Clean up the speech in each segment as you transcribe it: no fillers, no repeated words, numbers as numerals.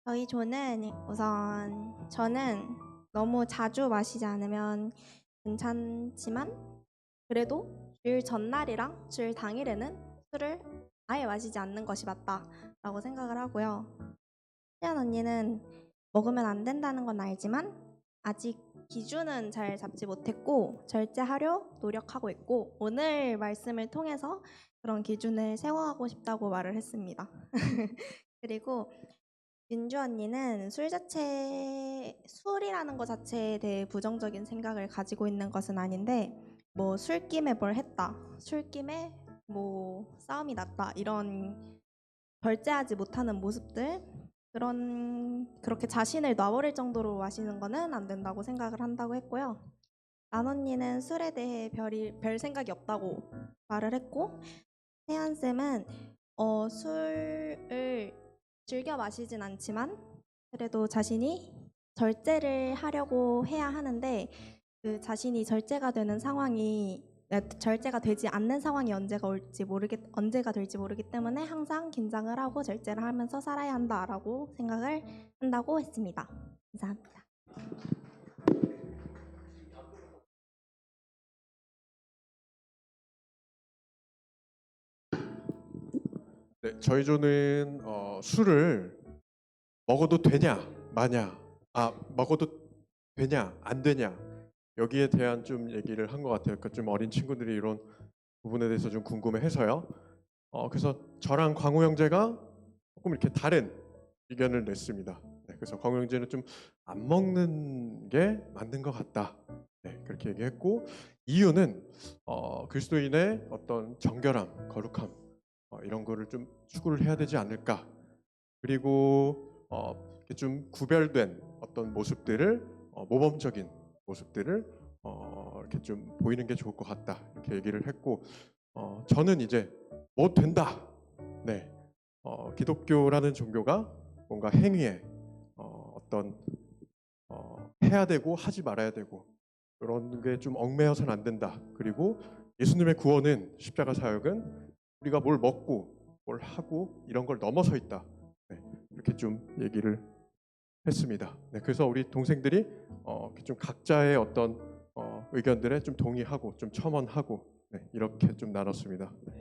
저희 조는 우선 저는 너무 자주 마시지 않으면 괜찮지만 그래도 줄 전날이랑 줄 당일에는 술을 아예 마시지 않는 것이 맞다라고 생각을 하고요. 태연 언니는 먹으면 안 된다는 건 알지만 아직 기준은 잘 잡지 못했고 절제하려 노력하고 있고 오늘 말씀을 통해서 그런 기준을 세워가고 싶다고 말을 했습니다. 그리고 윤주 언니는 술이라는 것 자체에 대해 부정적인 생각을 가지고 있는 것은 아닌데, 뭐, 술김에 뭘 했다, 술김에 뭐, 싸움이 났다, 이런 절제하지 못하는 모습들, 그렇게 자신을 놔버릴 정도로 마시는 거는 안 된다고 생각을 한다고 했고요. 난 언니는 술에 대해 별 생각이 없다고 말을 했고, 태연쌤은 술을 즐겨 마시진 않지만 그래도 자신이 절제를 하려고 해야 하는데 그 자신이 절제가 되지 않는 상황이 언제가 될지 모르기 때문에 항상 긴장을 하고 절제를 하면서 살아야 한다라고 생각을 한다고 했습니다. 감사합니다. 네, 저희 조는 술을 먹어도 되냐, 마냐, 먹어도 되냐, 안 되냐, 여기에 대한 좀 얘기를 한 것 같아요. 그러니까 좀 어린 친구들이 이런 부분에 대해서 좀 궁금해해서요. 그래서 저랑 광우 형제가 조금 이렇게 다른 의견을 냈습니다. 네, 그래서 광우 형제는 좀 안 먹는 게 맞는 것 같다. 네, 그렇게 얘기했고 이유는 그리스도인의 어떤 정결함, 거룩함 이런 거를 좀 추구를 해야 되지 않을까. 그리고 이렇게 좀 구별된 어떤 모습들을 모범적인 모습들을 이렇게 좀 보이는 게 좋을 것 같다 이렇게 얘기를 했고 저는 이제 뭐 된다. 네, 기독교라는 종교가 뭔가 행위에 어떤 해야 되고 하지 말아야 되고 그런 게 좀 얽매여서는 안 된다. 그리고 예수님의 구원은 십자가 사역은 우리가 뭘 먹고 뭘 하고 이런 걸 넘어서 있다. 네, 이렇게 좀 얘기를 했습니다. 네, 그래서 우리 동생들이 이렇게 좀 각자의 어떤 의견들에 좀 동의하고 좀 첨언하고 네, 이렇게 좀 나눴습니다. 네.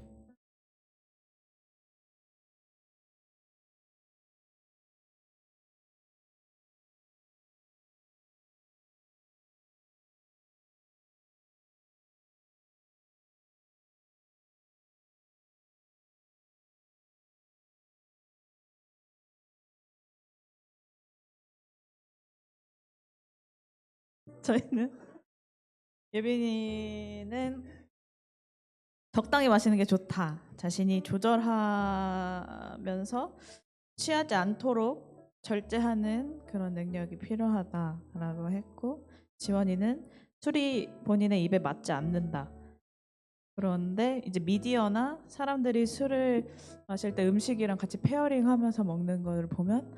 저희는 예빈이는 적당히 마시는 게 좋다. 자신이 조절하면서 취하지 않도록 절제하는 그런 능력이 필요하다라고 했고, 지원이는 술이 본인의 입에 맞지 않는다. 그런데 이제 미디어나 사람들이 술을 마실 때 음식이랑 같이 페어링 하면서 먹는 걸 보면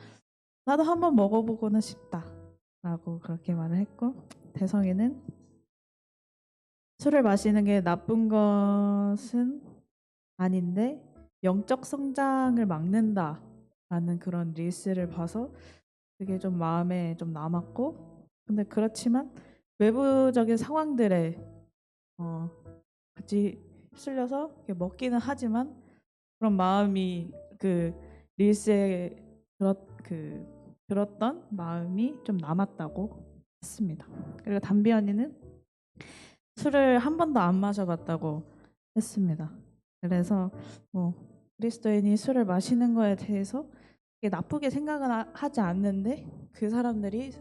나도 한번 먹어보고는 싶다라고 그렇게 말을 했고, 대성이는 술을 마시는 게 나쁜 것은 아닌데 영적 성장을 막는다라는 그런 릴스를 봐서 그게 좀 마음에 좀 남았고, 근데 그렇지만 외부적인 상황들에 어, 같이 휩쓸려서 이렇게 먹기는 하지만 그런 마음이 그 릴스에 들었던 마음이 좀 남았다고 했습니다. 그리고 담비 언니는 술을 한 번도 안 마셔봤다고 했습니다. 그래서 뭐 그리스도인이 술을 마시는 거에 대해서 나쁘게 생각은 하지 않는데 그 사람들이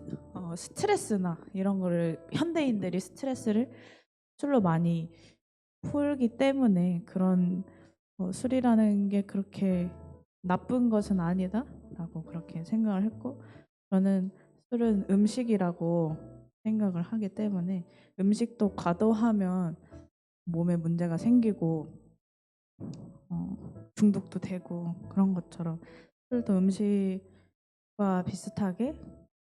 스트레스나 이런 거를 현대인들이 스트레스를 술로 많이 풀기 때문에 그런 술이라는 게 그렇게 나쁜 것은 아니다라고 그렇게 생각을 했고, 저는 술은 음식이라고 생각을 하기 때문에 음식도 과도하면 몸에 문제가 생기고 중독도 되고 그런 것처럼 술도 음식과 비슷하게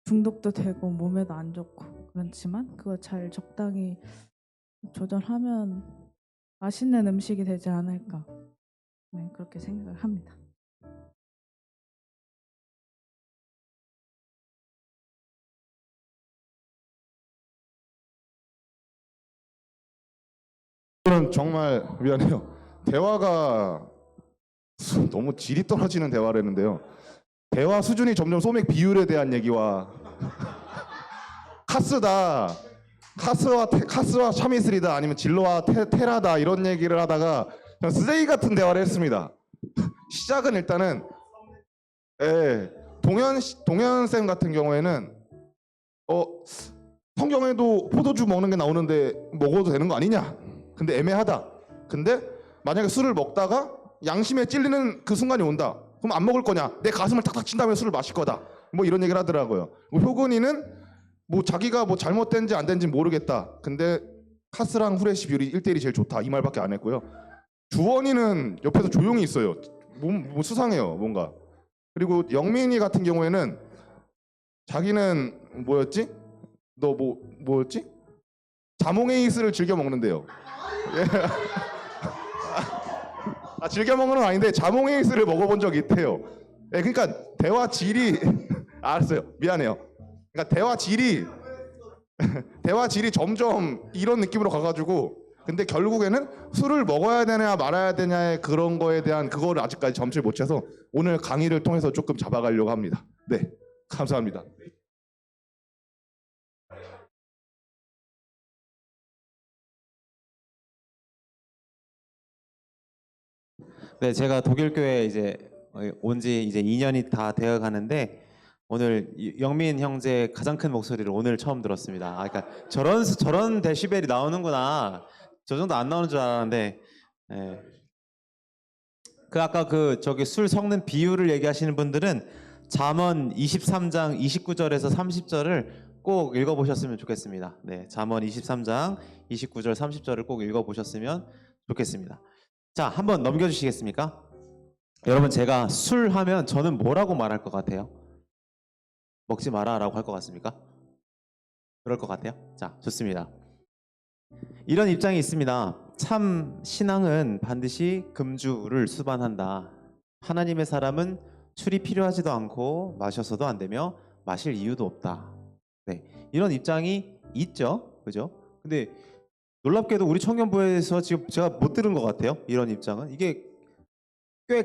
중독도 되고 몸에도 안 좋고 그렇지만 그거 잘 적당히 조절하면 맛있는 음식이 되지 않을까. 네, 그렇게 생각을 합니다. 저는 정말 미안해요. 대화가 너무 질이 떨어지는 대화를 했는데요. 대화 수준이 점점 소맥 비율에 대한 얘기와 카스와 차미슬이다 아니면 진로와 테라다 이런 얘기를 하다가 그냥 쓰레기 같은 대화를 했습니다. 시작은 일단은 동현 쌤 같은 경우에는 성경에도 포도주 먹는 게 나오는데 먹어도 되는 거 아니냐? 근데 애매하다. 근데 만약에 술을 먹다가 양심에 찔리는 그 순간이 온다. 그럼 안 먹을 거냐? 내 가슴을 탁탁 친 다음에 술을 마실 거다. 뭐 이런 얘기를 하더라고요. 효근이는 뭐 자기가 뭐 잘못된지 안 된지 모르겠다. 근데 카스랑 후레쉬 비율이 1대1이 제일 좋다. 이 말밖에 안 했고요. 주원이는 옆에서 조용히 있어요. 뭐 수상해요, 뭔가. 그리고 영민이 같은 경우에는 자기는 뭐였지? 너 뭐였지? 자몽에이스를 즐겨 먹는데요. 즐겨 먹는 건 아닌데 자몽에이스를 먹어본 적이 있대요. 그러니까 대화 질이 알았어요. 미안해요. 그러니까 대화 질이 점점 이런 느낌으로 가가지고 근데 결국에는 술을 먹어야 되냐 말아야 되냐의 그런 거에 대한 그거를 아직까지 점치를 못 채서 오늘 강의를 통해서 조금 잡아가려고 합니다. 네, 감사합니다. 네, 제가 독일 교회 이제 온 지 이제 2년이 다 되어 가는데 오늘 영민 형제 가장 큰 목소리를 오늘 처음 들었습니다. 그러니까 저런 데시벨이 나오는구나. 저 정도 안 나오는 줄 알았는데, 예. 그 아까 그 저기 술 섞는 비율을 얘기하시는 분들은 잠언 23장 29절에서 30절을 꼭 읽어보셨으면 좋겠습니다. 네, 잠언 23장 29절 30절을 꼭 읽어보셨으면 좋겠습니다. 자, 한번 넘겨주시겠습니까? 여러분, 제가 술 하면 저는 뭐라고 말할 것 같아요? 먹지 마라 라고 할 것 같습니까? 그럴 것 같아요? 자, 좋습니다. 이런 입장이 있습니다. 참 신앙은 반드시 금주를 수반한다. 하나님의 사람은 술이 필요하지도 않고 마셔서도 안 되며 마실 이유도 없다. 네, 이런 입장이 있죠, 그죠? 근데 놀랍게도 우리 청년부에서 지금 제가 못 들은 것 같아요. 이런 입장은 이게 꽤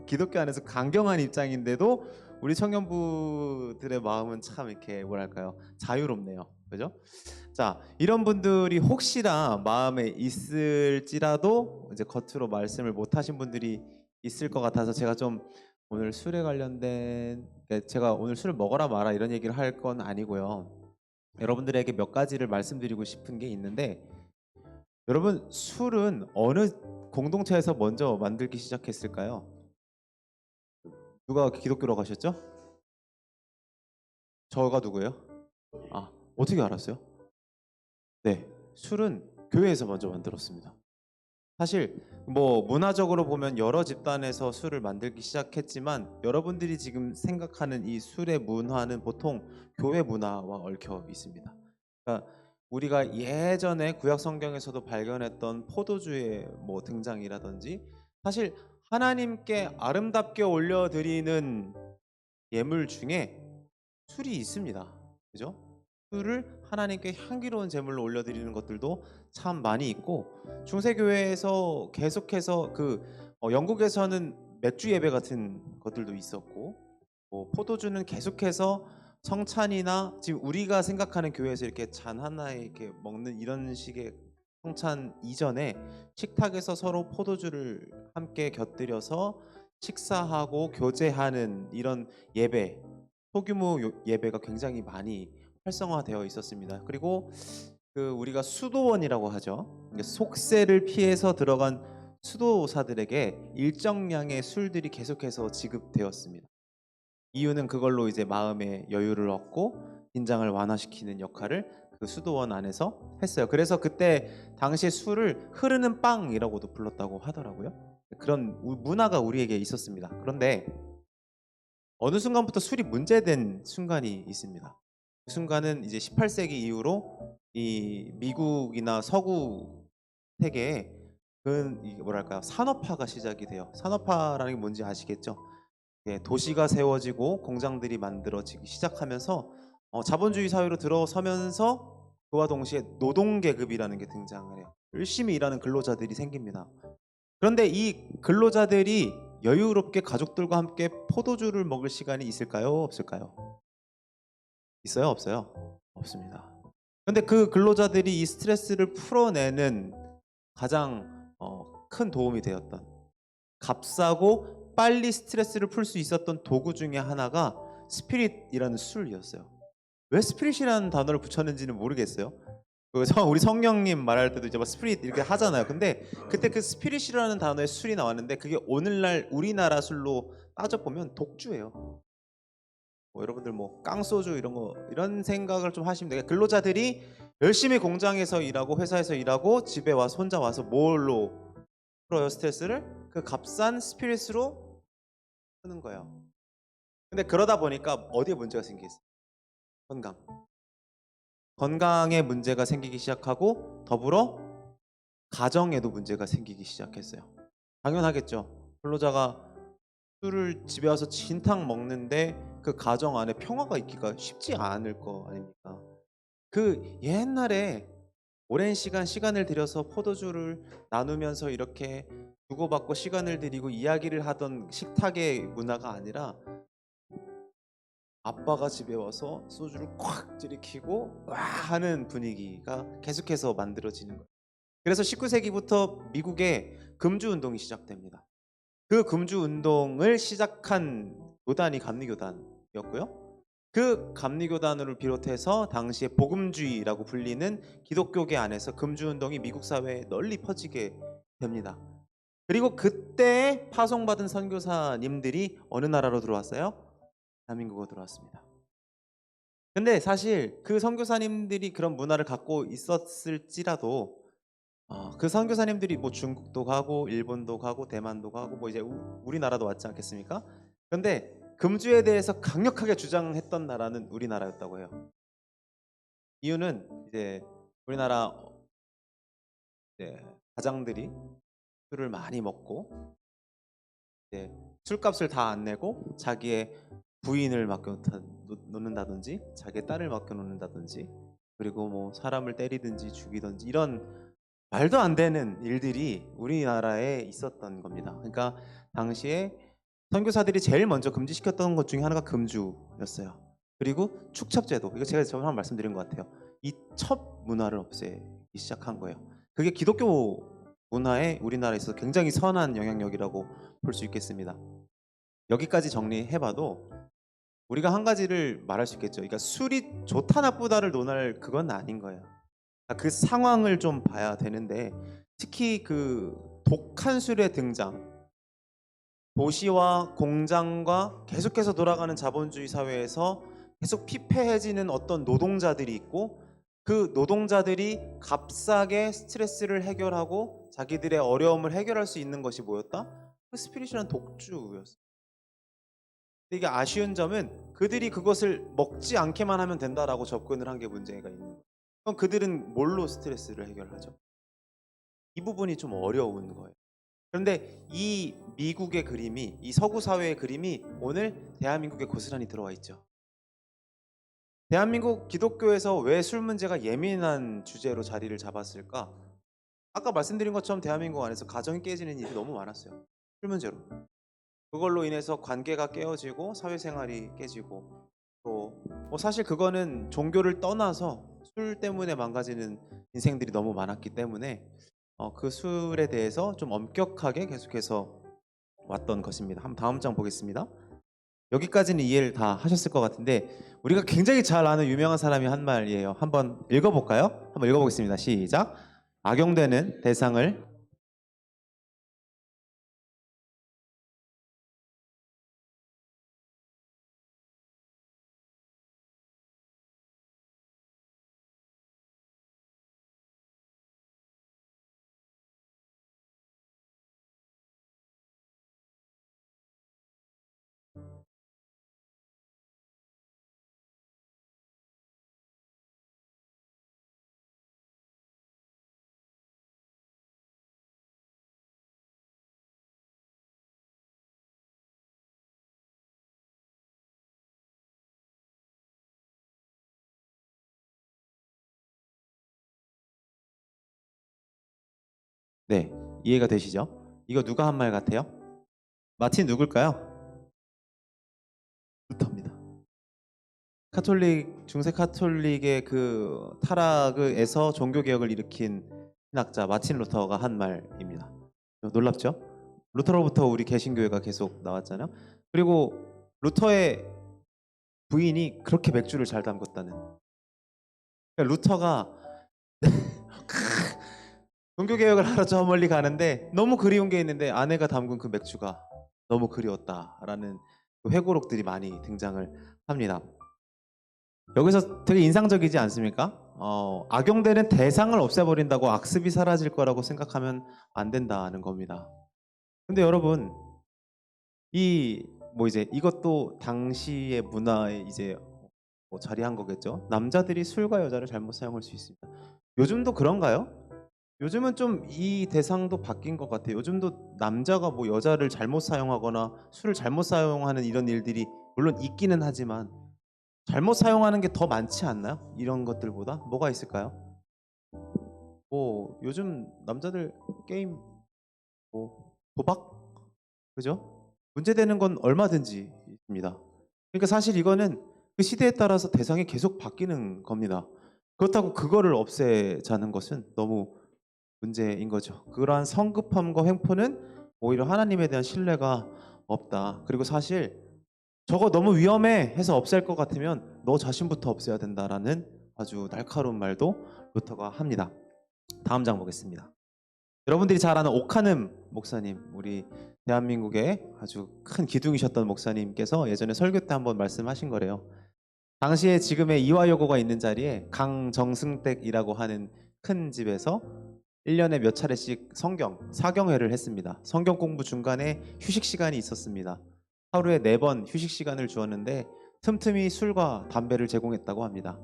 기독교 안에서 강경한 입장인데도 우리 청년부들의 마음은 참 이렇게 뭐랄까요, 자유롭네요, 그죠? 자, 이런 분들이 혹시나 마음에 있을지라도 이제 겉으로 말씀을 못 하신 분들이 있을 것 같아서 제가 좀 오늘 술에 관련된 제가 오늘 술을 먹어라 마라 이런 얘기를 할 건 아니고요. 여러분들에게 몇 가지를 말씀드리고 싶은 게 있는데, 여러분 술은 어느 공동체에서 먼저 만들기 시작했을까요? 누가 기독교로 가셨죠? 저가 누구예요? 아, 어떻게 알았어요? 네, 술은 교회에서 먼저 만들었습니다. 사실 뭐 문화적으로 보면 여러 집단에서 술을 만들기 시작했지만 여러분들이 지금 생각하는 이 술의 문화는 보통 교회 문화와 얽혀 있습니다. 그러니까 우리가 예전에 구약 성경에서도 발견했던 포도주의 뭐 등장이라든지 사실 하나님께 아름답게 올려드리는 예물 중에 술이 있습니다. 그죠? 술을 하나님께 향기로운 제물로 올려드리는 것들도 참 많이 있고, 중세교회에서 계속해서 영국에서는 맥주 예배 같은 것들도 있었고, 포도주는 계속해서 성찬이나 지금 우리가 생각하는 교회에서 이렇게 잔 하나에 이렇게 먹는 이런 식의 성찬 이전에 식탁에서 서로 포도주를 함께 곁들여서 식사하고 교제하는 이런 예배, 소규모 예배가 굉장히 많이 활성화되어 있었습니다. 그리고 우리가 수도원이라고 하죠. 속세를 피해서 들어간 수도사들에게 일정량의 술들이 계속해서 지급되었습니다. 이유는 그걸로 이제 마음의 여유를 얻고 긴장을 완화시키는 역할을 그 수도원 안에서 했어요. 그래서 그때 당시에 술을 흐르는 빵이라고도 불렀다고 하더라고요. 그런 문화가 우리에게 있었습니다. 그런데 어느 순간부터 술이 문제된 순간이 있습니다. 그 순간은 이제 18세기 이후로 이 미국이나 서구 세계에 뭐랄까요, 산업화가 시작이 돼요. 산업화라는 게 뭔지 아시겠죠? 도시가 세워지고 공장들이 만들어지기 시작하면서 자본주의 사회로 들어서면서 그와 동시에 노동계급이라는 게 등장을 해요. 열심히 일하는 근로자들이 생깁니다. 그런데 이 근로자들이 여유롭게 가족들과 함께 포도주를 먹을 시간이 있을까요? 없을까요? 있어요? 없어요? 없습니다. 근데 그 근로자들이 이 스트레스를 풀어내는 가장 큰 도움이 되었던, 값싸고 빨리 스트레스를 풀 수 있었던 도구 중에 하나가 스피릿이라는 술이었어요. 왜 스피릿이라는 단어를 붙였는지는 모르겠어요. 우리 성령님 말할 때도 이제 막 스피릿 이렇게 하잖아요. 근데 그때 그 스피릿이라는 단어의 술이 나왔는데 그게 오늘날 우리나라 술로 따져 보면 독주예요. 여러분들 뭐 깡소주 이런 생각을 좀 하시면 돼요. 근로자들이 열심히 공장에서 일하고 회사에서 일하고 집에 와서 혼자 와서 뭘로 풀어요? 스트레스를 그 값싼 스피릿으로 푸는 거예요. 근데 그러다 보니까 어디에 문제가 생기겠어요? 건강에 문제가 생기기 시작하고 더불어 가정에도 문제가 생기기 시작했어요. 당연하겠죠. 근로자가 술을 집에 와서 진탕 먹는데 그 가정 안에 평화가 있기가 쉽지 않을 거 아닙니까? 그 옛날에 오랜 시간을 들여서 포도주를 나누면서 이렇게 주고받고 시간을 들이고 이야기를 하던 식탁의 문화가 아니라 아빠가 집에 와서 소주를 콱 들이키고 와 하는 분위기가 계속해서 만들어지는 거예요. 그래서 19세기부터 미국에 금주 운동이 시작됩니다. 그 금주 운동을 시작한 교단이 감리교단이었고요. 그 감리교단을 비롯해서 당시에 복음주의라고 불리는 기독교계 안에서 금주 운동이 미국 사회에 널리 퍼지게 됩니다. 그리고 그때 파송받은 선교사님들이 어느 나라로 들어왔어요? 대한민국으로 들어왔습니다. 근데 사실 그 선교사님들이 그런 문화를 갖고 있었을지라도 그 선교사님들이 뭐 중국도 가고 일본도 가고 대만도 가고 뭐 이제 우리나라도 왔지 않겠습니까? 그런데 금주에 대해서 강력하게 주장했던 나라는 우리나라였다고 해요. 이유는 이제 우리나라 이제 가장들이 술을 많이 먹고 이제 술값을 다 안 내고 자기의 부인을 맡겨 놓는다든지 자기의 딸을 맡겨 놓는다든지 그리고 뭐 사람을 때리든지 죽이든지 이런 말도 안 되는 일들이 우리나라에 있었던 겁니다. 그러니까 당시에 선교사들이 제일 먼저 금지시켰던 것 중에 하나가 금주였어요. 그리고 축첩제도, 이거 제가 저번에 한번 말씀드린 것 같아요. 이 첩 문화를 없애기 시작한 거예요. 그게 기독교 문화에 우리나라에 있어서 굉장히 선한 영향력이라고 볼 수 있겠습니다. 여기까지 정리해봐도 우리가 한 가지를 말할 수 있겠죠. 그러니까 술이 좋다 나쁘다를 논할 그건 아닌 거예요. 그 상황을 좀 봐야 되는데 특히 그 독한 술의 등장, 도시와 공장과 계속해서 돌아가는 자본주의 사회에서 계속 피폐해지는 어떤 노동자들이 있고 그 노동자들이 값싸게 스트레스를 해결하고 자기들의 어려움을 해결할 수 있는 것이 뭐였다? 그 스피릿이라는 독주였어요. 근데 이게 아쉬운 점은 그들이 그것을 먹지 않게만 하면 된다라고 접근을 한 게 문제가 있는 거예요. 그럼 그들은 뭘로 스트레스를 해결하죠? 이 부분이 좀 어려운 거예요. 그런데 이 미국의 그림이, 이 서구 사회의 그림이 오늘 대한민국에 고스란히 들어와 있죠. 대한민국 기독교에서 왜 술 문제가 예민한 주제로 자리를 잡았을까? 아까 말씀드린 것처럼 대한민국 안에서 가정이 깨지는 일이 너무 많았어요. 술 문제로. 그걸로 인해서 관계가 깨어지고 사회생활이 깨지고 또 뭐 사실 그거는 종교를 떠나서 술 때문에 망가지는 인생들이 너무 많았기 때문에 그 술에 대해서 좀 엄격하게 계속해서 왔던 것입니다. 한번 다음 장 보겠습니다. 여기까지는 이해를 다 하셨을 것 같은데 우리가 굉장히 잘 아는 유명한 사람이 한 말이에요. 한번 읽어볼까요? 한번 읽어보겠습니다. 시작. 악용되는 대상을 네, 이해가 되시죠? 이거 누가 한 말 같아요? 마틴 누굴까요? 루터입니다. 카톨릭 중세 카톨릭의 그 타락에서 종교 개혁을 일으킨 신학자 마틴 루터가 한 말입니다. 놀랍죠? 루터로부터 우리 개신교회가 계속 나왔잖아요. 그리고 루터의 부인이 그렇게 맥주를 잘 담궜다는. 그러니까 루터가 종교 개혁을 하러 저 멀리 가는데 너무 그리운 게 있는데 아내가 담근 그 맥주가 너무 그리웠다라는 그 회고록들이 많이 등장을 합니다. 여기서 되게 인상적이지 않습니까? 악용되는 대상을 없애버린다고 악습이 사라질 거라고 생각하면 안 된다는 겁니다. 근데 여러분, 이 뭐 이제 이것도 당시의 문화에 이제 뭐 자리한 거겠죠. 남자들이 술과 여자를 잘못 사용할 수 있습니다. 요즘도 그런가요? 요즘은 좀 이 대상도 바뀐 것 같아요. 요즘도 남자가 뭐 여자를 잘못 사용하거나 술을 잘못 사용하는 이런 일들이 물론 있기는 하지만 잘못 사용하는 게 더 많지 않나요? 이런 것들보다 뭐가 있을까요? 뭐 요즘 남자들 게임, 뭐 도박, 그죠? 문제되는 건 얼마든지 있습니다. 그러니까 사실 이거는 그 시대에 따라서 대상이 계속 바뀌는 겁니다. 그렇다고 그거를 없애자는 것은 너무 문제인 거죠. 그러한 성급함과 횡포는 오히려 하나님에 대한 신뢰가 없다. 그리고 사실 저거 너무 위험해 해서 없앨 것 같으면 너 자신부터 없애야 된다라는 아주 날카로운 말도 루터가 합니다. 다음 장 보겠습니다. 여러분들이 잘 아는 오카눔 목사님, 우리 대한민국의 아주 큰 기둥이셨던 목사님께서 예전에 설교 때 한번 말씀하신 거래요. 당시에 지금의 이화여고가 있는 자리에 강정승댁이라고 하는 큰 집에서 1년에 몇 차례씩 사경회를 했습니다. 성경 공부 중간에 휴식 시간이 있었습니다. 하루에 4번 휴식 시간을 주었는데 틈틈이 술과 담배를 제공했다고 합니다.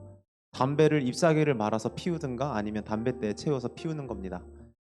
담배를 잎사귀를 말아서 피우든가 아니면 담뱃대에 채워서 피우는 겁니다.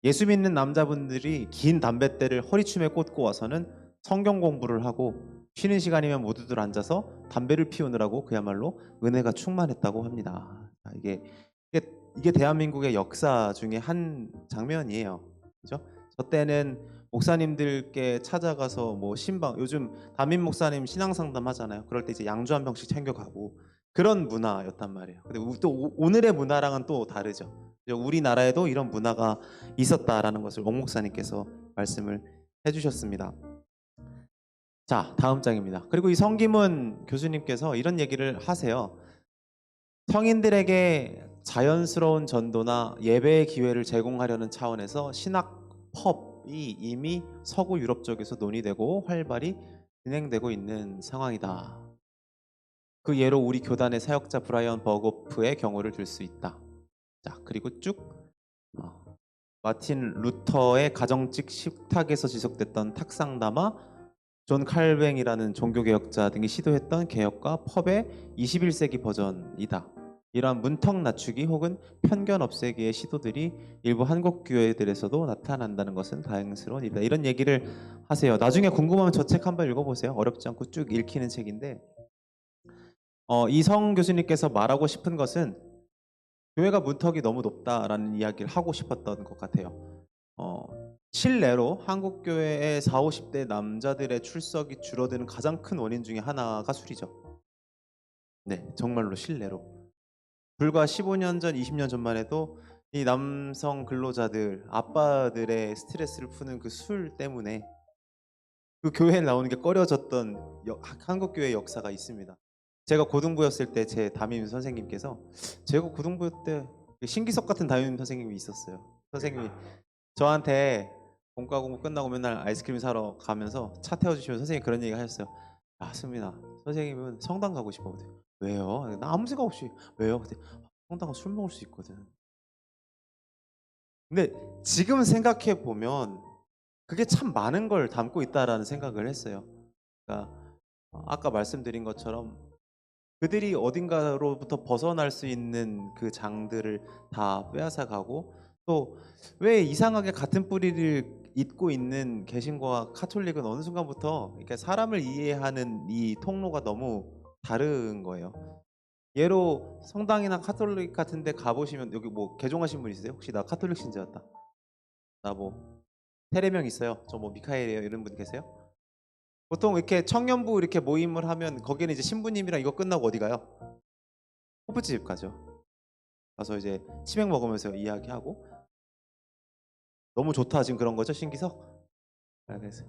예수 믿는 남자분들이 긴 담뱃대를 허리춤에 꽂고 와서는 성경 공부를 하고 쉬는 시간이면 모두들 앉아서 담배를 피우느라고 그야말로 은혜가 충만했다고 합니다. 이게 대한민국의 역사 중에 한 장면이에요. 그죠? 저 때는 목사님들께 찾아가서 뭐 신방, 요즘 담임 목사님 신앙 상담 하잖아요. 그럴 때 이제 양주 한 병씩 챙겨가고 그런 문화였단 말이에요. 근데 또 오늘의 문화랑은 또 다르죠. 우리나라에도 이런 문화가 있었다라는 것을 옥 목사님께서 말씀을 해주셨습니다. 자, 다음 장입니다. 그리고 이 성기문 교수님께서 이런 얘기를 하세요. 성인들에게 자연스러운 전도나 예배의 기회를 제공하려는 차원에서 신학 펍이 이미 서구 유럽 쪽에서 논의되고 활발히 진행되고 있는 상황이다. 그 예로 우리 교단의 사역자 브라이언 버고프의 경우를 들 수 있다. 자, 그리고 쭉 마틴 루터의 가정집 식탁에서 지속됐던 탁상담화, 존 칼뱅이라는 종교개혁자 등이 시도했던 개혁과 펍의 21세기 버전이다. 이러한 문턱 낮추기 혹은 편견 없애기의 시도들이 일부 한국 교회들에서도 나타난다는 것은 다행스러운 일이다. 이런 얘기를 하세요. 나중에 궁금하면 저 책 한번 읽어보세요. 어렵지 않고 쭉 읽히는 책인데 이성 교수님께서 말하고 싶은 것은 교회가 문턱이 너무 높다라는 이야기를 하고 싶었던 것 같아요. 실례로 한국 교회의 40, 50대 남자들의 출석이 줄어드는 가장 큰 원인 중에 하나가 술이죠. 네, 정말로 실례로. 불과 15년 전, 20년 전만 해도 이 남성 근로자들, 아빠들의 스트레스를 푸는 그 술 때문에 그 교회에 나오는 게 꺼려졌던 한국 교회 역사가 있습니다. 제가 고등부였을 때 제 담임 선생님께서, 제가 고등부 때 신기석 같은 담임 선생님이 있었어요. 선생님이 저한테 본과 공부 끝나고 맨날 아이스크림 사러 가면서 차 태워주시면 선생님이 그런 얘기 하셨어요. 아, 승민아, 선생님은 성당 가고 싶어. 왜요? 나 아무 생각 없이. 왜요? 근데 성당 가서 술 먹을 수 있거든. 근데 지금 생각해 보면 그게 참 많은 걸 담고 있다라는 생각을 했어요. 그러니까 아까 말씀드린 것처럼 그들이 어딘가로부터 벗어날 수 있는 그 장들을 다 빼앗아 가고, 또 왜 이상하게 같은 뿌리를 잇고 있는 개신과 카톨릭은 어느 순간부터 이렇게 사람을 이해하는 이 통로가 너무 다른 거예요. 예로 성당이나 카톨릭 같은 데 가보시면, 여기 뭐 개종하신 분 있으세요? 혹시 나 카톨릭 신자였다. 나 뭐 테레명 있어요. 저 뭐 미카엘이에요. 이런 분 계세요? 보통 이렇게 청년부 이렇게 모임을 하면 거기는 이제 신부님이랑 이거 끝나고 어디 가요? 호프집 가죠. 가서 이제 치맥 먹으면서 이야기하고 너무 좋다 지금 그런 거죠, 신기석? 그래서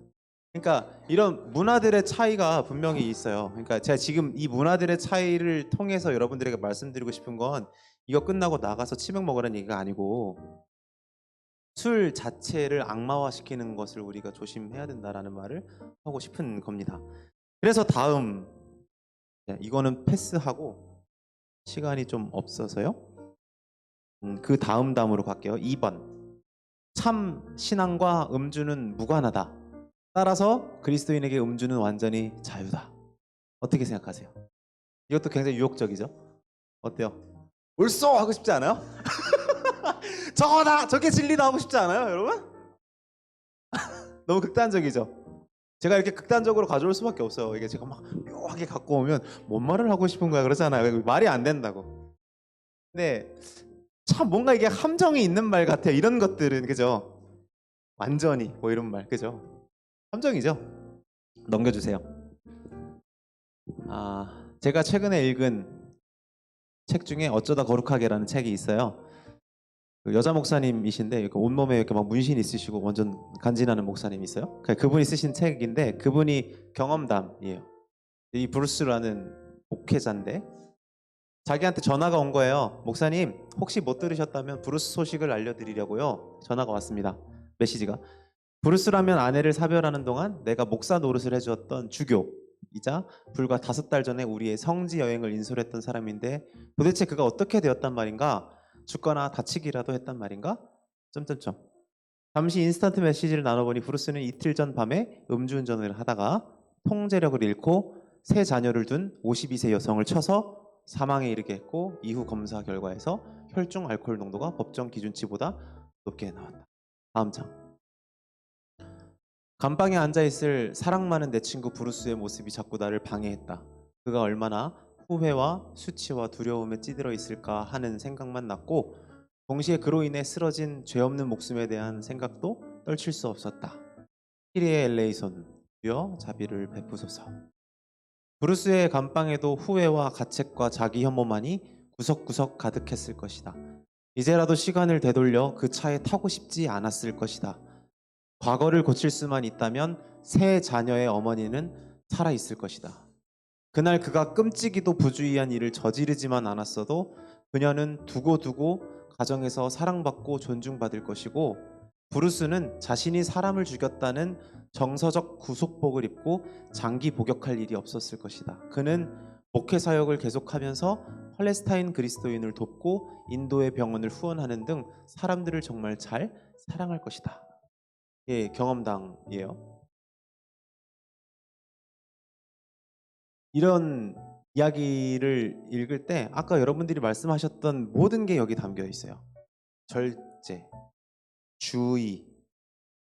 그러니까 이런 문화들의 차이가 분명히 있어요. 그러니까 제가 지금 이 문화들의 차이를 통해서 여러분들에게 말씀드리고 싶은 건 이거 끝나고 나가서 치맥 먹으라는 얘기가 아니고 술 자체를 악마화시키는 것을 우리가 조심해야 된다라는 말을 하고 싶은 겁니다. 그래서 다음 이거는 패스하고 시간이 좀 없어서요. 그 다음으로 갈게요. 2번. 참 신앙과 음주는 무관하다. 따라서 그리스도인에게 음주는 완전히 자유다. 어떻게 생각하세요? 이것도 굉장히 유혹적이죠? 어때요? 옳소 하고 싶지 않아요? 저거다! 저게 진리다 하고 싶지 않아요, 여러분? 너무 극단적이죠? 제가 이렇게 극단적으로 가져올 수밖에 없어요. 이게 제가 막 묘하게 갖고 오면 뭔 말을 하고 싶은 거야 그러잖아요. 말이 안 된다고. 근데 참 뭔가 이게 함정이 있는 말 같아. 이런 것들은 그죠? 완전히 뭐 이런 말 그죠? 함정이죠? 넘겨주세요. 제가 최근에 읽은 책 중에 어쩌다 거룩하게라는 책이 있어요. 그 여자 목사님이신데 이렇게 온몸에 이렇게 막 문신 있으시고 완전 간지나는 목사님이 있어요. 그분이 쓰신 책인데 그분이 경험담이에요. 이 브루스라는 목회자인데 자기한테 전화가 온 거예요. 목사님 혹시 못 들으셨다면 브루스 소식을 알려드리려고요. 전화가 왔습니다. 메시지가 브루스라면 아내를 사별하는 동안 내가 목사 노릇을 해주었던 주교이자 불과 5달 전에 우리의 성지 여행을 인솔했던 사람인데 도대체 그가 어떻게 되었단 말인가? 죽거나 다치기라도 했단 말인가? 점점점. 잠시 인스턴트 메시지를 나눠보니 브루스는 이틀 전 밤에 음주운전을 하다가 통제력을 잃고 세 자녀를 둔 52세 여성을 쳐서 사망에 이르게 했고 이후 검사 결과에서 혈중 알코올 농도가 법정 기준치보다 높게 나왔다. 다음 장. 감방에 앉아있을 사랑 많은 내 친구 브루스의 모습이 자꾸 나를 방해했다. 그가 얼마나 후회와 수치와 두려움에 찌들어 있을까 하는 생각만 났고 동시에 그로 인해 쓰러진 죄 없는 목숨에 대한 생각도 떨칠 수 없었다. 키리의 엘레이손, 주여 자비를 베푸소서. 브루스의 감방에도 후회와 가책과 자기 혐오만이 구석구석 가득했을 것이다. 이제라도 시간을 되돌려 그 차에 타고 싶지 않았을 것이다. 과거를 고칠 수만 있다면 세 자녀의 어머니는 살아있을 것이다. 그날 그가 끔찍이도 부주의한 일을 저지르지만 않았어도 그녀는 두고두고 가정에서 사랑받고 존중받을 것이고 브루스는 자신이 사람을 죽였다는 정서적 구속복을 입고 장기 복역할 일이 없었을 것이다. 그는 목회 사역을 계속하면서 팔레스타인 그리스도인을 돕고 인도의 병원을 후원하는 등 사람들을 정말 잘 사랑할 것이다. 예, 경험담이에요. 이런 이야기를 읽을 때 아까 여러분들이 말씀하셨던 모든 게 여기 담겨 있어요. 절제, 주의.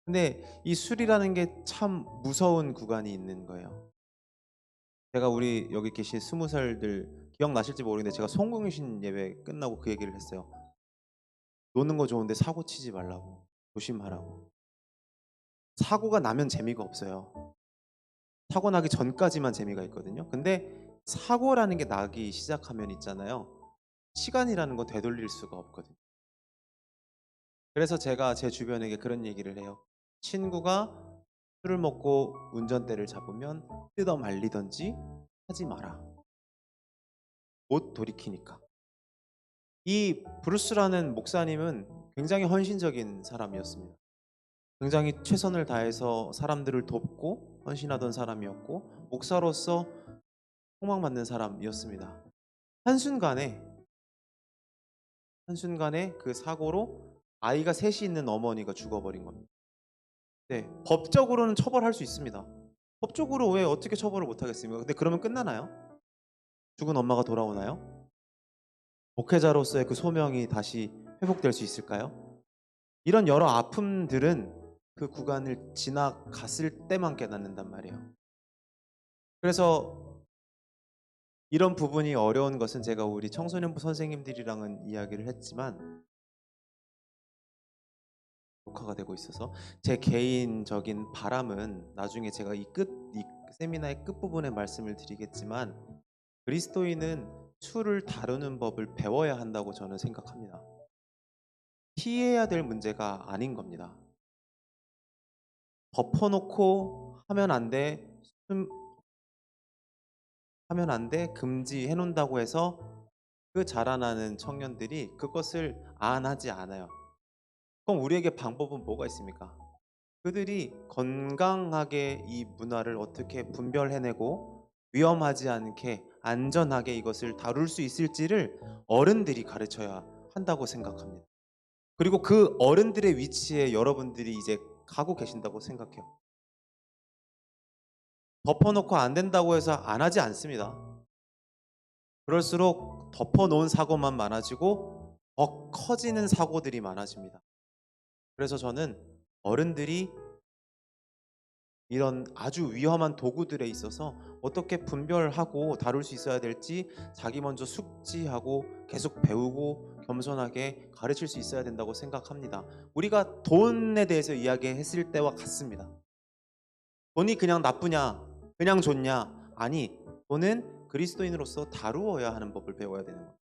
근데 이 술이라는 게 참 무서운 구간이 있는 거예요. 제가 우리 여기 계신 20살들 기억나실지 모르겠는데 제가 송궁신 예배 끝나고 그 얘기를 했어요. 노는 거 좋은데 사고 치지 말라고, 조심하라고. 사고가 나면 재미가 없어요. 사고 나기 전까지만 재미가 있거든요. 근데 사고라는 게 나기 시작하면 있잖아요. 시간이라는 거 되돌릴 수가 없거든요. 그래서 제가 제 주변에게 그런 얘기를 해요. 친구가 술을 먹고 운전대를 잡으면 뜯어 말리던지 하지 마라. 못 돌이키니까. 이 브루스라는 목사님은 굉장히 헌신적인 사람이었습니다. 굉장히 최선을 다해서 사람들을 돕고 헌신하던 사람이었고 목사로서 소망받는 사람이었습니다. 한순간에 그 사고로 아이가 셋이 있는 어머니가 죽어버린 겁니다. 네, 법적으로는 처벌할 수 있습니다. 법적으로 왜 어떻게 처벌을 못하겠습니까? 근데 그러면 끝나나요? 죽은 엄마가 돌아오나요? 목회자로서의 그 소명이 다시 회복될 수 있을까요? 이런 여러 아픔들은 그 구간을 지나갔을 때만 깨닫는단 말이에요. 그래서 이런 부분이 어려운 것은 제가 우리 청소년부 선생님들이랑은 이야기를 했지만 녹화가 되고 있어서 제 개인적인 바람은 나중에 제가 이 세미나의 끝부분에 말씀을 드리겠지만 그리스도인은 술을 다루는 법을 배워야 한다고 저는 생각합니다. 피해야 될 문제가 아닌 겁니다. 덮어놓고 하면 안 돼, 하면 안 돼, 금지해 놓는다고 해서 그 자라나는 청년들이 그것을 안 하지 않아요. 그럼 우리에게 방법은 뭐가 있습니까? 그들이 건강하게 이 문화를 어떻게 분별해내고 위험하지 않게 안전하게 이것을 다룰 수 있을지를 어른들이 가르쳐야 한다고 생각합니다. 그리고 그 어른들의 위치에 여러분들이 이제 가고 계신다고 생각해요. 덮어놓고 안 된다고 해서 안 하지 않습니다. 그럴수록 덮어놓은 사고만 많아지고 더 커지는 사고들이 많아집니다. 그래서 저는 어른들이 이런 아주 위험한 도구들에 있어서 어떻게 분별하고 다룰 수 있어야 될지 자기 먼저 숙지하고 계속 배우고 겸손하게 가르칠 수 있어야 된다고 생각합니다. 우리가 돈에 대해서 이야기했을 때와 같습니다. 돈이 그냥 나쁘냐, 그냥 좋냐? 아니, 돈은 그리스도인으로서 다루어야 하는 법을 배워야 되는 거예요.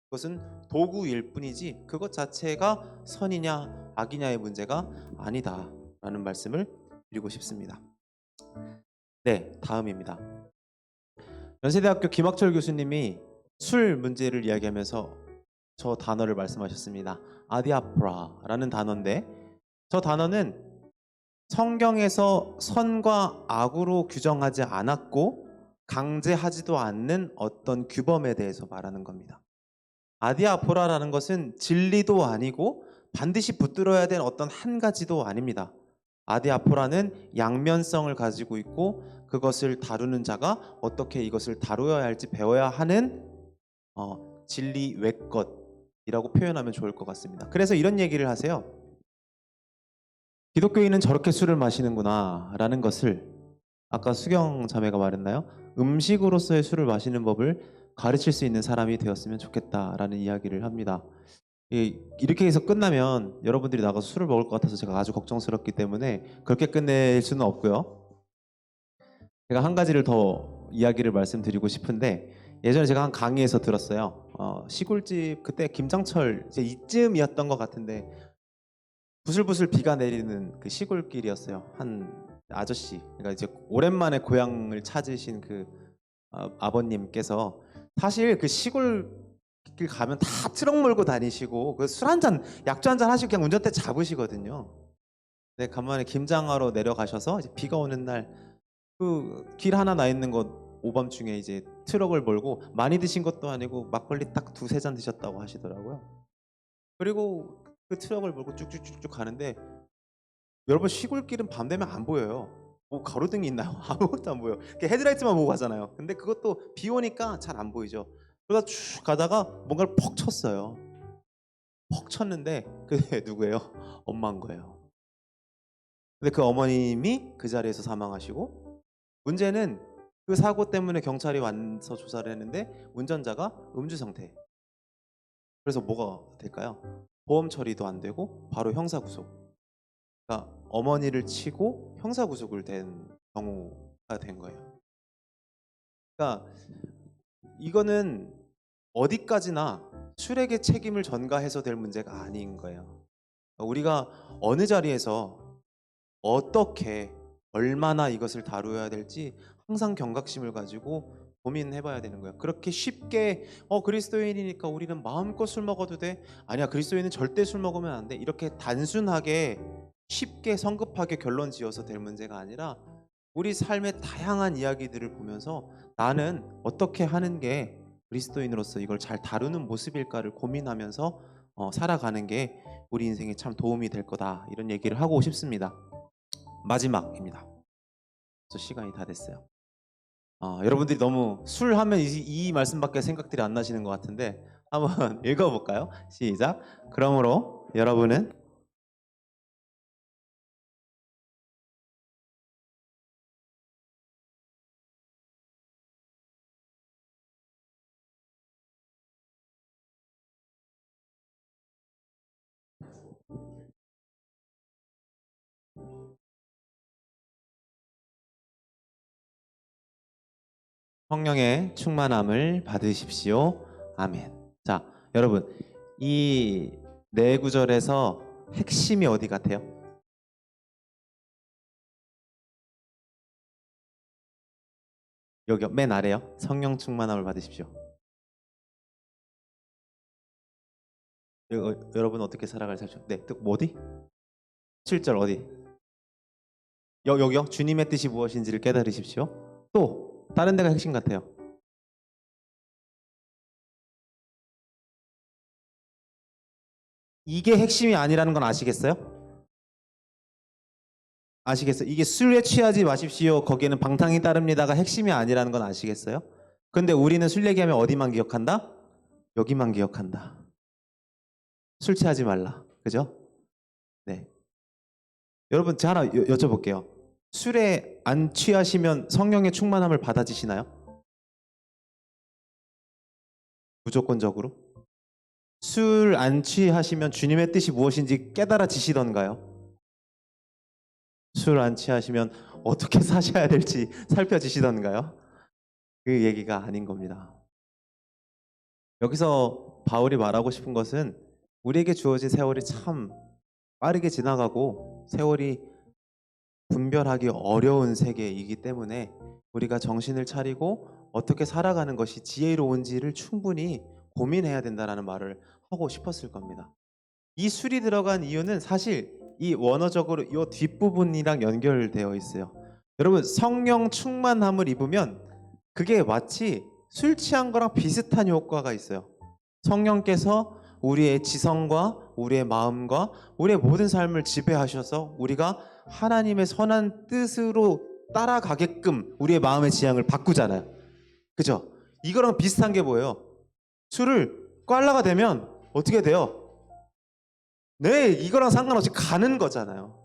그것은 도구일 뿐이지 그것 자체가 선이냐 악이냐의 문제가 아니다라는 말씀을 드리고 싶습니다. 네, 다음입니다. 연세대학교 김학철 교수님이 술 문제를 이야기하면서 저 단어를 말씀하셨습니다. 아디아프라라는 단어인데 저 단어는 성경에서 선과 악으로 규정하지 않았고 강제하지도 않는 어떤 규범에 대해서 말하는 겁니다. 아디아포라라는 것은 진리도 아니고 반드시 붙들어야 될 어떤 한 가지도 아닙니다. 아디아포라는 양면성을 가지고 있고 그것을 다루는 자가 어떻게 이것을 다루어야 할지 배워야 하는 진리 외것이라고 표현하면 좋을 것 같습니다. 그래서 이런 얘기를 하세요. 기독교인은 저렇게 술을 마시는구나 라는 것을 아까 수경 자매가 말했나요? 음식으로서의 술을 마시는 법을 가르칠 수 있는 사람이 되었으면 좋겠다라는 이야기를 합니다. 이렇게 해서 끝나면 여러분들이 나가서 술을 먹을 것 같아서 제가 아주 걱정스럽기 때문에 그렇게 끝낼 수는 없고요. 제가 한 가지를 더 이야기를 말씀드리고 싶은데 예전에 제가 한 강의에서 들었어요. 시골집 그때 김장철 이제 이쯤이었던 것 같은데 부슬부슬 비가 내리는 그 시골길이었어요. 한 아저씨, 그러니까 이제 오랜만에 고향을 찾으신 그 아버님께서 사실 그 시골길 가면 다 트럭 몰고 다니시고 그 술 한 잔, 약주 한 잔 하시고 그냥 운전대 잡으시거든요. 네, 간만에 김장하러 내려가셔서 이제 비가 오는 날 그 길 하나 나 있는 곳 오밤중에 이제 트럭을 몰고 많이 드신 것도 아니고 막걸리 딱 두세 잔 드셨다고 하시더라고요. 그리고 그 트럭을 몰고 쭉쭉쭉쭉 가는데 여러분 시골길은 밤 되면 안 보여요. 뭐 가로등이 있나요? 아무것도 안 보여. 이렇게 헤드라이트만 보고 가잖아요. 근데 그것도 비 오니까 잘 안 보이죠. 그러다 쭉 가다가 뭔가를 퍽 쳤어요. 퍽 쳤는데 그게 누구예요? 엄마인 거예요. 근데 그 어머님이 그 자리에서 사망하시고 문제는 그 사고 때문에 경찰이 와서 조사를 했는데 운전자가 음주 상태. 그래서 뭐가 될까요? 보험 처리도 안 되고 바로 형사 구속. 그러니까 어머니를 치고 형사 구속을 된 경우가 된 거예요. 그러니까 이거는 어디까지나 술에게 책임을 전가해서 될 문제가 아닌 거예요. 우리가 어느 자리에서 어떻게 얼마나 이것을 다루어야 될지 항상 경각심을 가지고 고민해봐야 되는 거예요. 그렇게 쉽게 그리스도인이니까 우리는 마음껏 술 먹어도 돼? 아니야, 그리스도인은 절대 술 먹으면 안 돼. 이렇게 단순하게 쉽게 성급하게 결론 지어서 될 문제가 아니라 우리 삶의 다양한 이야기들을 보면서 나는 어떻게 하는 게 그리스도인으로서 이걸 잘 다루는 모습일까를 고민하면서 살아가는 게 우리 인생에 참 도움이 될 거다, 이런 얘기를 하고 싶습니다. 마지막입니다. 저 시간이 다 됐어요. 여러분들이 너무 술 하면 이 말씀밖에 생각들이 안 나시는 것 같은데 한번 읽어볼까요? 시작. 그러므로 여러분은 성령의 충만함을 받으십시오. 아멘. 자, 여러분, 이 네 구절에서 핵심이 어디 같아요? 여기요, 맨 아래요. 성령 충만함을 받으십시오. 여러분 어떻게 살아갈 살죠? 네, 또 어디? 7절 어디? 여기요. 주님의 뜻이 무엇인지를 깨달으십시오. 또 다른 데가 핵심 같아요. 이게 핵심이 아니라는 건 아시겠어요? 아시겠어요? 이게 술에 취하지 마십시오. 거기에는 방탕이 따릅니다가 핵심이 아니라는 건 아시겠어요? 근데 우리는 술 얘기하면 어디만 기억한다? 여기만 기억한다. 술 취하지 말라. 그죠? 네. 여러분, 제가 하나 여쭤볼게요. 술에 안 취하시면 성령의 충만함을 받아지시나요? 무조건적으로? 술 안 취하시면 주님의 뜻이 무엇인지 깨달아지시던가요? 술 안 취하시면 어떻게 사셔야 될지 살펴지시던가요? 그 얘기가 아닌 겁니다. 여기서 바울이 말하고 싶은 것은 우리에게 주어진 세월이 참 빠르게 지나가고 세월이 분별하기 어려운 세계이기 때문에 우리가 정신을 차리고 어떻게 살아가는 것이 지혜로운지를 충분히 고민해야 된다는 말을 하고 싶었을 겁니다. 이 술이 들어간 이유는 사실 이 원어적으로 이 뒷부분이랑 연결되어 있어요. 여러분, 성령 충만함을 입으면 그게 마치 술 취한 거랑 비슷한 효과가 있어요. 성령께서 우리의 지성과 우리의 마음과 우리의 모든 삶을 지배하셔서 우리가 하나님의 선한 뜻으로 따라가게끔 우리의 마음의 지향을 바꾸잖아요. 그죠? 이거랑 비슷한 게 뭐예요? 술을 꽐라가 되면 어떻게 돼요? 네, 이거랑 상관없이 가는 거잖아요.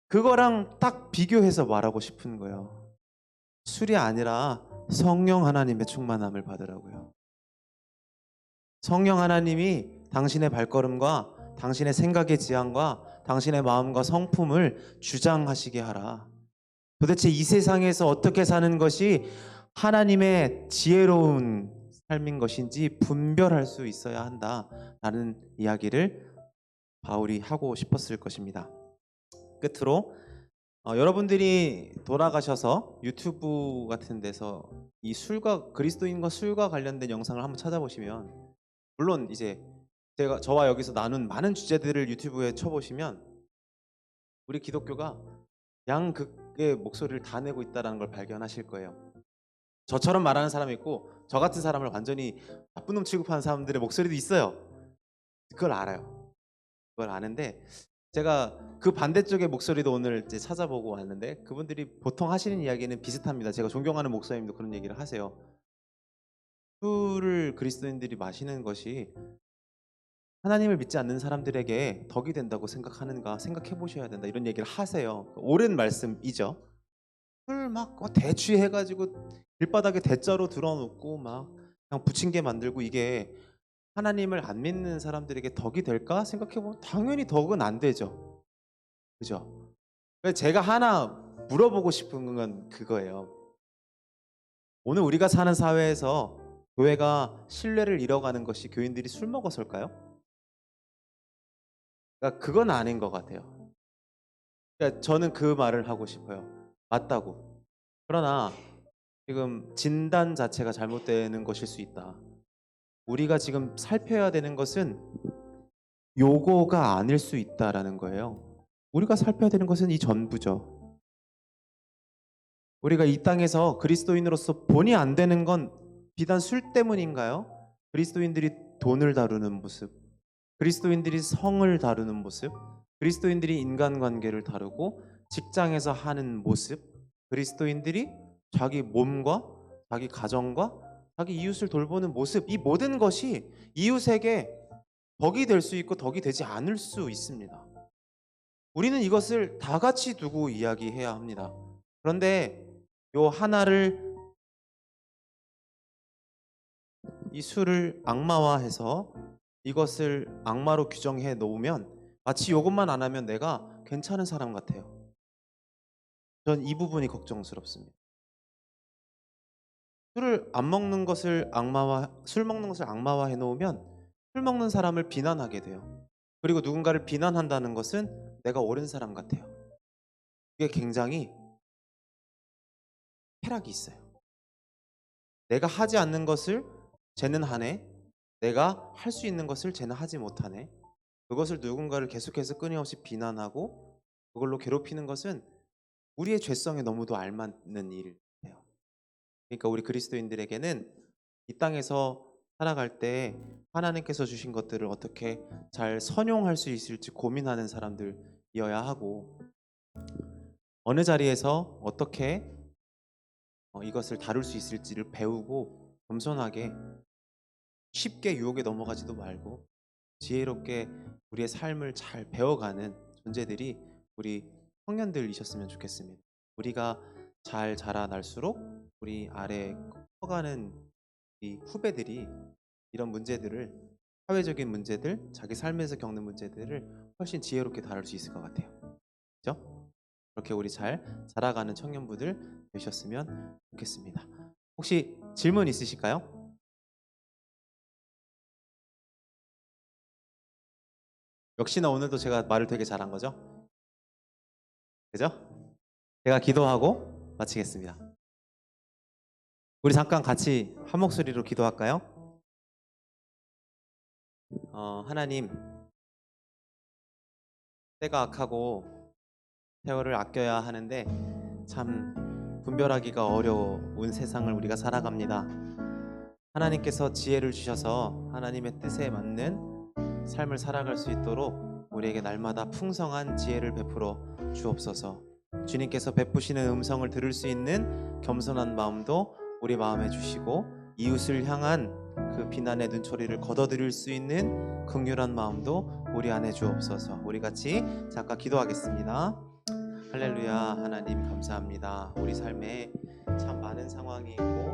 그거랑 딱 비교해서 말하고 싶은 거예요. 술이 아니라 성령 하나님의 충만함을 받으라고요. 성령 하나님이 당신의 발걸음과 당신의 생각의 지향과 당신의 마음과 성품을 주장하시게 하라. 도대체 이 세상에서 어떻게 사는 것이 하나님의 지혜로운 삶인 것인지 분별할 수 있어야 한다라는 이야기를 바울이 하고 싶었을 것입니다. 끝으로 여러분들이 돌아가셔서 유튜브 같은 데서 이 술과 그리스도인과 술과 관련된 영상을 한번 찾아보시면, 물론 이제 저와 여기서 나눈 많은 주제들을 유튜브에 쳐보시면 우리 기독교가 양극의 목소리를 다 내고 있다는 걸 발견하실 거예요. 저처럼 말하는 사람이 있고 저 같은 사람을 완전히 나쁜 놈 취급하는 사람들의 목소리도 있어요. 그걸 알아요. 그걸 아는데 제가 그 반대쪽의 목소리도 오늘 이제 찾아보고 왔는데 그분들이 보통 하시는 이야기는 비슷합니다. 제가 존경하는 목사님도 그런 얘기를 하세요. 술을 그리스도인들이 마시는 것이 하나님을 믿지 않는 사람들에게 덕이 된다고 생각하는가 생각해 보셔야 된다, 이런 얘기를 하세요. 옳은 말씀이죠. 술 막 대취해가지고 길바닥에 대자로 들어놓고 막 그냥 부침개 만들고 이게 하나님을 안 믿는 사람들에게 덕이 될까 생각해보면 당연히 덕은 안 되죠. 그죠? 그래서 제가 하나 물어보고 싶은 건 그거예요. 오늘 우리가 사는 사회에서 교회가 신뢰를 잃어가는 것이 교인들이 술 먹어서일까요? 그러니까 그건 아닌 것 같아요. 그러니까 저는 그 말을 하고 싶어요. 맞다고. 그러나 지금 진단 자체가 잘못되는 것일 수 있다. 우리가 지금 살펴야 되는 것은 요거가 아닐 수 있다라는 거예요. 우리가 살펴야 되는 것은 이 전부죠. 우리가 이 땅에서 그리스도인으로서 본이 안 되는 건 비단 술 때문인가요? 그리스도인들이 돈을 다루는 모습, 그리스도인들이 성을 다루는 모습, 그리스도인들이 인간관계를 다루고 직장에서 하는 모습, 그리스도인들이 자기 몸과 자기 가정과 자기 이웃을 돌보는 모습, 이 모든 것이 이웃에게 덕이 될 수 있고 덕이 되지 않을 수 있습니다. 우리는 이것을 다 같이 두고 이야기해야 합니다. 그런데 요 하나를, 이 술을 악마화해서 이것을 악마로 규정해 놓으면 마치 이것만 안 하면 내가 괜찮은 사람 같아요. 전 이 부분이 걱정스럽습니다. 술 먹는 것을 악마화 해놓으면 술 먹는 사람을 비난하게 돼요. 그리고 누군가를 비난한다는 것은 내가 옳은 사람 같아요. 이게 굉장히 쾌락이 있어요. 내가 하지 않는 것을 쟤는 하네. 내가 할 수 있는 것을 쟤는 하지 못하네. 그것을 누군가를 계속해서 끊임없이 비난하고 그걸로 괴롭히는 것은 우리의 죄성에 너무도 알맞는 일이에요. 그러니까 우리 그리스도인들에게는 이 땅에서 살아갈 때 하나님께서 주신 것들을 어떻게 잘 선용할 수 있을지 고민하는 사람들이어야 하고, 어느 자리에서 어떻게 이것을 다룰 수 있을지를 배우고 겸손하게 쉽게 유혹에 넘어가지도 말고 지혜롭게 우리의 삶을 잘 배워가는 존재들이 우리 청년들이셨으면 좋겠습니다. 우리가 잘 자라날수록 우리 아래 커가는 이 후배들이 이런 문제들을, 사회적인 문제들, 자기 삶에서 겪는 문제들을 훨씬 지혜롭게 다룰 수 있을 것 같아요. 그렇죠? 그렇게 우리 잘 자라가는 청년부들 되셨으면 좋겠습니다. 혹시 질문 있으실까요? 역시나 오늘도 제가 말을 되게 잘한 거죠? 그죠? 제가 기도하고 마치겠습니다. 우리 잠깐 같이 한 목소리로 기도할까요? 하나님, 때가 악하고 세월을 아껴야 하는데 참 분별하기가 어려운 세상을 우리가 살아갑니다. 하나님께서 지혜를 주셔서 하나님의 뜻에 맞는 삶을 살아갈 수 있도록 우리에게 날마다 풍성한 지혜를 베풀어 주옵소서. 주님께서 베푸시는 음성을 들을 수 있는 겸손한 마음도 우리 마음에 주시고, 이웃을 향한 그 비난의 눈초리를 걷어들일 수 있는 긍휼한 마음도 우리 안에 주옵소서. 우리 같이 잠깐 기도하겠습니다. 할렐루야. 하나님 감사합니다. 우리 삶에 참 많은 상황이 있고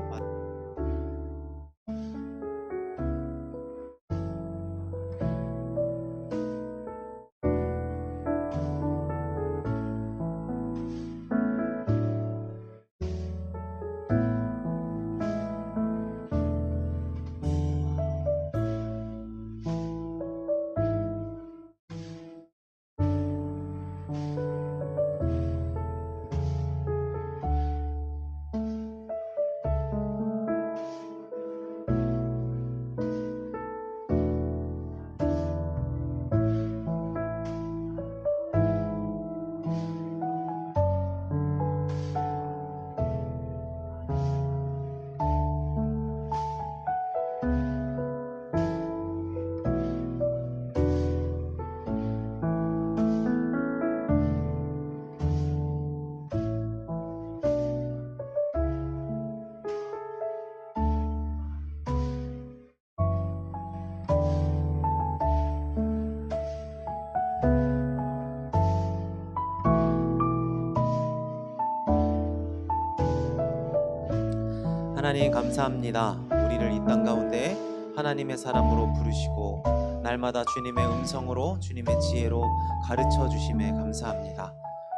하나님 감사합니다. 우리를 이 땅 가운데 하나님의 사람으로 부르시고 날마다 주님의 음성으로 주님의 지혜로 가르쳐 주심에 감사합니다.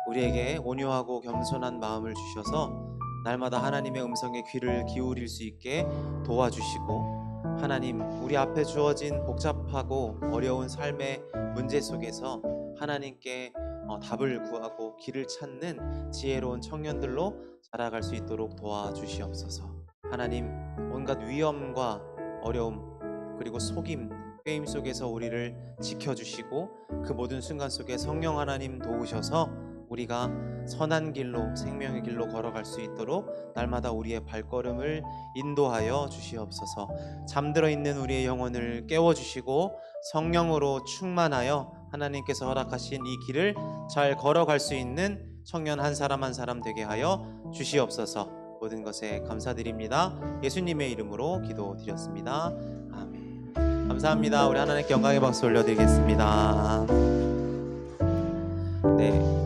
우리에게 온유하고 겸손한 마음을 주셔서 날마다 하나님의 음성에 귀를 기울일 수 있게 도와주시고, 하나님 우리 앞에 주어진 복잡하고 어려운 삶의 문제 속에서 하나님께 답을 구하고 길을 찾는 지혜로운 청년들로 자라갈 수 있도록 도와주시옵소서. 하나님, 온갖 위험과 어려움 그리고 속임, 꾀임 속에서 우리를 지켜주시고 그 모든 순간 속에 성령 하나님 도우셔서 우리가 선한 길로, 생명의 길로 걸어갈 수 있도록 날마다 우리의 발걸음을 인도하여 주시옵소서. 잠들어 있는 우리의 영혼을 깨워주시고 성령으로 충만하여 하나님께서 허락하신 이 길을 잘 걸어갈 수 있는 청년 한 사람 한 사람 되게 하여 주시옵소서. 모든 것에 감사드립니다. 예수님의 이름으로 기도드렸습니다. 아멘. 감사합니다. 우리 하나님께 영광의 박수 올려드리겠습니다. 네.